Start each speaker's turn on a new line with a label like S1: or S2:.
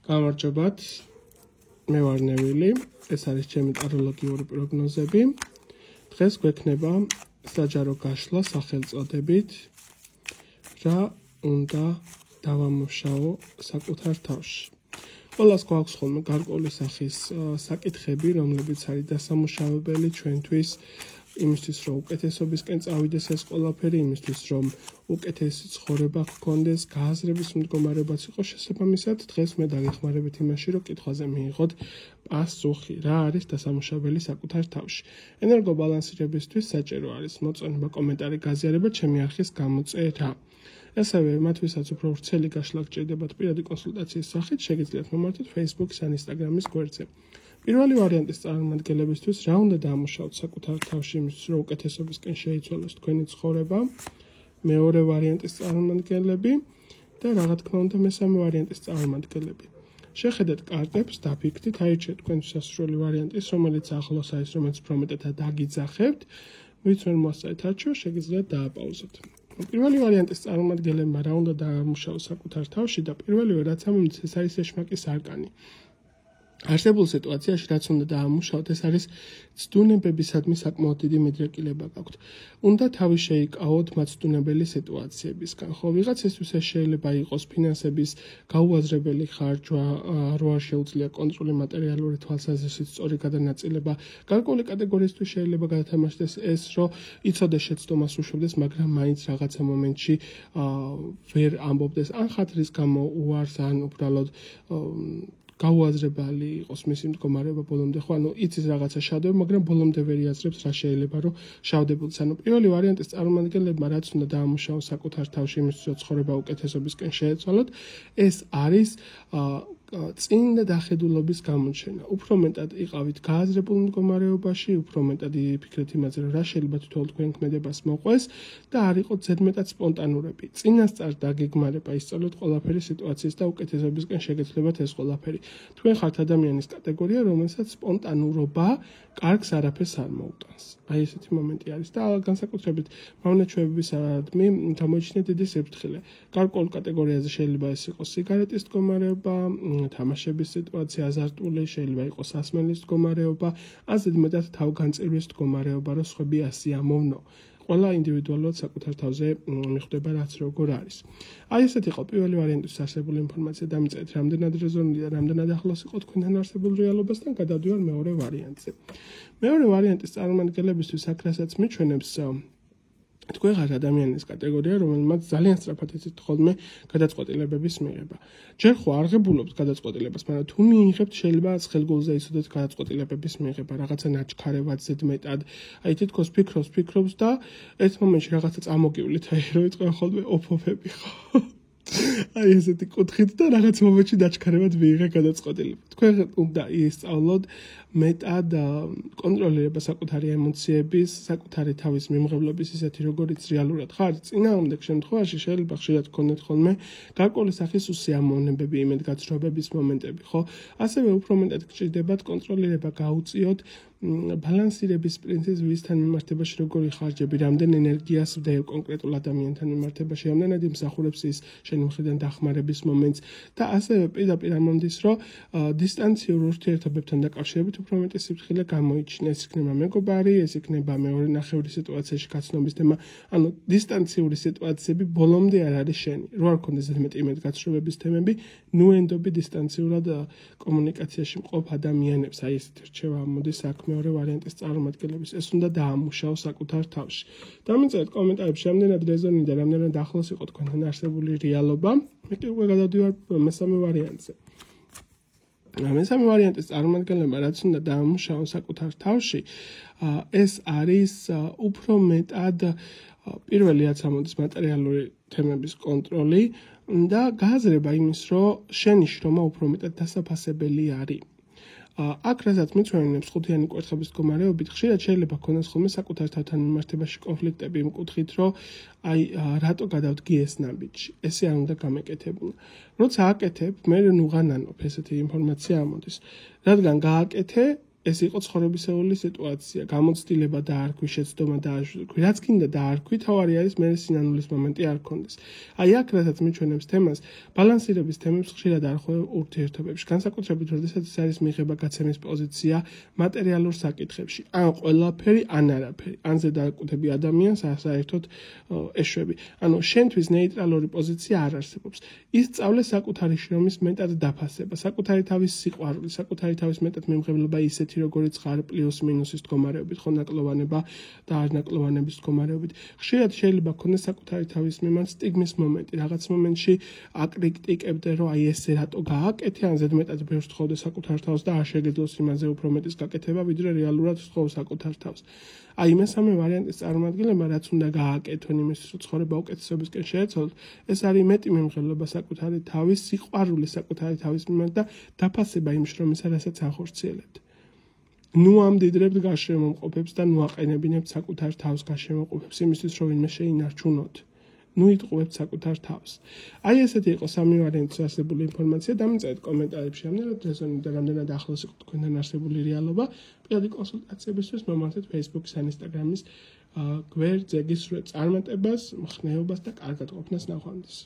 S1: გამარჯობათ, მე ვარ ნევილი, ეს არის ჩემი ტაროლოგიური პროგნოზები. დღეს გვექნება საჯარო გაშლა სახელწოდებით რა უნდა დავამუშაო საკუთარ თავში. ყველას გვაქვს ხოლმე გარკვეული სახის საკითხები, რომლებიც არის დასამუშავებელი ჩვენთვის, იმისთვის რომ უკეთესობისკენ წავიდეს ეს ყველაფერი, იმისთვის რომ უკეთესი ცხოვრება გქონდეს, გააზრების მდგომარეობაც იყოს შესაბამისად, დღეს მე დაგეხმარებით იმაში, რომ კითხვაზე მიიღოთ პასუხი, რა არის დასამუშავებელი საკუთარ თავში. ენერგობალანსირებისთვის საჭირო არის მოწონება, კომენტარი, გაზიარება, ჩემი არხის გამოწერა. ასევე მათთვისაც უფრო ვრცელი გაშლა გჭირდებათ პირადი კონსულტაციის სახით, შეგიძლიათ მომართოთ Facebook-ის ან Instagram-ის გვერდზე. პირველი ვარიანტის წარმომადგენლებისთვის რა უნდა დაამუშავოთ საკუთარ თავში იმისთვის, რომ უკეთესობისკენ შეიცვალოს თქვენი ცხოვრება. მეორე ვარიანტის წარმომადგენლები და რა თქმა უნდა მესამე ვარიანტის წარმომადგენლები. შეხედეთ კარტებს, დაფიქრდით, აირჩიეთ თქვენთვის სასურველი ვარიანტის, რომელიც ახლოს არის, რომელიც უფრო მეტად დაგიძახებთ. ვინც ვერ მოსწრეთ არჩევას, შეგიძლიათ დააპაუზოთ. პირველი ვარიანტის წარმომადგენლებმა რა უნდა დაამუშავოს საკუთარ თავში და პირველივე რაც ამომდის, ეს არის ეშმაკის არკანი. არსებულ სიტუაციაში რაც უნდა დაამუშავოთ, ეს არის ცდუნებებისადმი საკმაოდ დიდი მიდრეკილება გაქვთ. უნდა თავი შეიკავოთ მაცდუნებელი სიტუაციებისგან. ხო, ვიღაცისთვის ეს შეიძლება იყოს ფინანსების გაუაზრებელი ხარჯვა, რო არ შეუძლია კონტროლი, მატერიალური თვალსაზრისით სწორი გადანაწილება. გარკვეული კატეგორიისთვის შეიძლება გადათამაშდეს ეს, რომ იცოდეს შეცდომას უშვებდეს, მაგრამ მაინც რაღაცა მომენტში ვერ ამბობდეს, ან ხათრის გამო უარს, ან უბრალოდ გაუაზრებელი იყოს მისი მდგომარეობა ბოლომდე, ხო, ანუ იცის რაღაცა შავდება, მაგრამ ბოლომდე ვერ იაზრებს რა შეიძლება რომ შავდებოდეს. ანუ პირველი ვარიანტის წარმომადგენლებმა რაც უნდა დაამუშავოს საკუთარ თავში იმისთვის, რომ ცხოვრება უკეთესობისკენ შეეცვალოთ, ეს არის წინ და დახედულობის გამოჩენა. უფრო მეტად იყავით გააზრებულ მდგომარეობაში, უფრო მეტად იფიქრეთ იმაზე, რომ რა შეიძლება თითოეულ თქვენ ქმედებას მოყვეს და არ იყოთ ზედმეტად სპონტანურები. წინასწარ დაგეგმარება ისწავლოთ ყველაფერი სიტუაციის და უკეთესობისკენ შეგეცვლებათ ეს ყველაფერი. თქვენ ხართ ადამიანის კატეგორია, რომელსაც სპონტანურობა კარგს არაფერს არ მოუტანს. აი ესეთი მომენტი არის და განსაკუთრებით მავნეჩვევებისადმი გამოიჩინეთ დიდი სიფრთხილე. გარკვეულ კატეგორიაზე შეიძლება ეს იყოს სიგარეტის მდგომარეობა, თამაშების სიტუაცია, აზარტული, შეიძლება იყოს ასმენის მდგომარეობა, ან ზედმეტად თავგანწირვის მდგომარეობა, რომ სხვები ასე ამოვნო. ყველა ინდივიდუალურად საკუთარ თავზე მიხვდება რაც როგორ არის. აი ესეთი იყო პირველი ვარიანტის არსებული ინფორმაცია, დამიწერეთ რამდენად რეზონი და რამდენად ახლოს იყო თქვენთან არსებულ რეალობასთან, გადავდივარ მეორე ვარიანტზე. მეორე ვარიანტის წარმომადგენლებისთვის აქ რასაც მიჩვენებს თქვენ ხართ ადამიანის კატეგორია, რომელმაც ძალიან სწრაფად იცით ხოლმე გადაწყვეტილებების მიღება. ჯერ ხო არღებულობთ გადაწყვეტილებას, მაგრამ თუ მიიღებთ, შეიძლება ხელგულზე იცოდეთ გადაწყვეტილებების მიღება, რაღაცა ნაჩქარევად ზედმეტად, აი თითქოს ფიქრობს და ერთ მომენტში რაღაცა წამოგივლით, აი რომ იყვენ ხოლმე ოფოფები ხო. აი ესეთი კუთხით და რაღაც მომენტში ნაჩქარევად მიიღე გადაწყვეტილება. თქვენ უნდა ისწავლოთ მეტად კონტროლირება საკუთარი ემოციების, საკუთარი თავის მიმღებლობის ისეთი როგორიც რეალურად ხართ. წინააღმდეგ შემთხვევაში შეიძლება ხშირად გქონდეთ ხოლმე გარკვეული სახის უსიამოვნებები, იმედგაცრუებების მომენტები, ხო? ასევე უფრო მეტად გჭირდებათ კონტროლირება გაუწიოთ ბალანსირების პრინციპს ვისთან მიმართებაში როგორი ხარჯები, რამდენ ენერგიას ვდევ კონკრეტულ ადამიანთან მიმართებაში, რამდენად იმსახურებს ის შენი მხრიდან დახმარების მომენტს და ასევე პირდაპირ ამომდის, რომ დისტანციურ ურთიერთობებთან დაკავშირებით უფრო მეტი სიფრთხილე გამოიჩინე. ეს იქნება მეგობარი, ეს იქნება მეორე ნახევრის სიტუაციაში გაცნობის თემა. ანუ დისტანციური სიტუაციები ბოლომდე არ არის შენი. რო არ გქონდეს ზედმეტი იმედგაცრუებების თემები, ნუ ენდობი დისტანციურად კომუნიკაციაში მყოფ ადამიანებს. აი ესეთი რჩევა ამოდის აქ მეორე ვარიანტის წარმომადგენლების. ეს უნდა დაამუშავო საკუთარ თავში. დამიწერეთ კომენტარებში რამდენად რეზონი და რამდენად ახლოს იყო თქვენთან არსებული რეალობა. მე კი უკვე გადავდივარ მესამე ვარიანტზე. მესამე ვარიანტის წარმომადგენლებმა რაც უნდა დაამუშავონ საკუთარ თავში, ეს არის უფრო მეტად პირველი რაც ამოდის მატერიალური თემების კონტროლი და გააზრება იმის, რომ შენი შრომა უფრო მეტად დასაფასებელი არის. აქ რასაც მიჩვენებს ხუთიანი კვერთხების მდგომარეობით, ხშირად შეიძლება ქონდეს ხოლმე საკუთარ თავთან მიმართებაში კონფლიქტები იმ კუთხით, რომ აი რატო გადავდგი ეს ნაბიჯში, ესე არ უნდა გამეკეთებინა. როცა აკეთებ, მე ნუღანანობ ესეთი ინფორმაცია ამოდის. რადგან გააკეთე, ეს იყო ცხოვრებისეული სიტუაცია, გამოცდილება დაარქვი, შეცდომა დაარქვი, რაც გინდა დაარქვი, თავარი არის მე სინანულის მომენტი არ ქონდეს. აი აქ რასაც მიჩვენებს თემას, ბალანსირების თემებს ხშირად არ ხვევ ურთიერთობებში, განსაკუთრებით როდესაც ეს არის მიღება გაცემის პოზიცია მატერიალურ საკითხებში, ან ყველაფერი, ან არაფერი, ან ზედაკუთები ადამიანს, ან საერთოდ ეშვები. ანუ შენთვის ნეიტრალური პოზიცია არ არსებობს. ისწავლე საკუთარი შრომის მეტად დაფასება, საკუთარი თავის სიყვარული, საკუთარი თავის მეტად მიმღებლობა ისეთი როგორც ხარ პლუს მინუსის მდგომარეობით, ხო ნაკლოვანება და არნაკლოვანების მდგომარეობით. ხშირად შეიძლება გქონდეს საკუთარი თავის მიმართ სტიგმის მომენტი, რაღაც მომენტში აკრიტიკებდე, რომ აი ესე რატო გააკეთე, ან ზედმეტად ბევრს თხოვდე საკუთარ თავს და არ შეგეძლოს იმაზე უფრო მეტის გაკეთება, ვიდრე რეალურად თხოვ საკუთარ თავს. აი მესამე ვარიანტის წარმომადგენლება, რაც უნდა გააკეთონ იმისთვის, რომ ცხოვრება უკეთესობისკენ შეეცვალოთ, ეს არის მეტი მიმღებლობა საკუთარი თავის, სიყვარული საკუთარი თავის მიმართ და დაფასება იმ შრომისა, რასაც ახორციელებთ. ნუ ამდიდრებთ გარშემოყოფებს და ნუ აყენებინებთ საკუთარ თავს გარშემოყოფებს იმისთვის, რომ ვინმე შეინარჩუნოთ. ნუ იტყუებთ საკუთარ თავს. აი ესეთი იყო სამი ვარიანტის არსებული ინფორმაცია, დამწერეთ კომენტარებში, რამდენად რამდენად ახლოს იყო თქვენთან არსებული რეალობა. პირადი კონსულტაციებისთვის მომართეთ Facebook-ის ან Instagram-ის გვერდზე გისურვებთ წარმატებას, მხნეობას და კარგად ყოფნას ნახვამდის.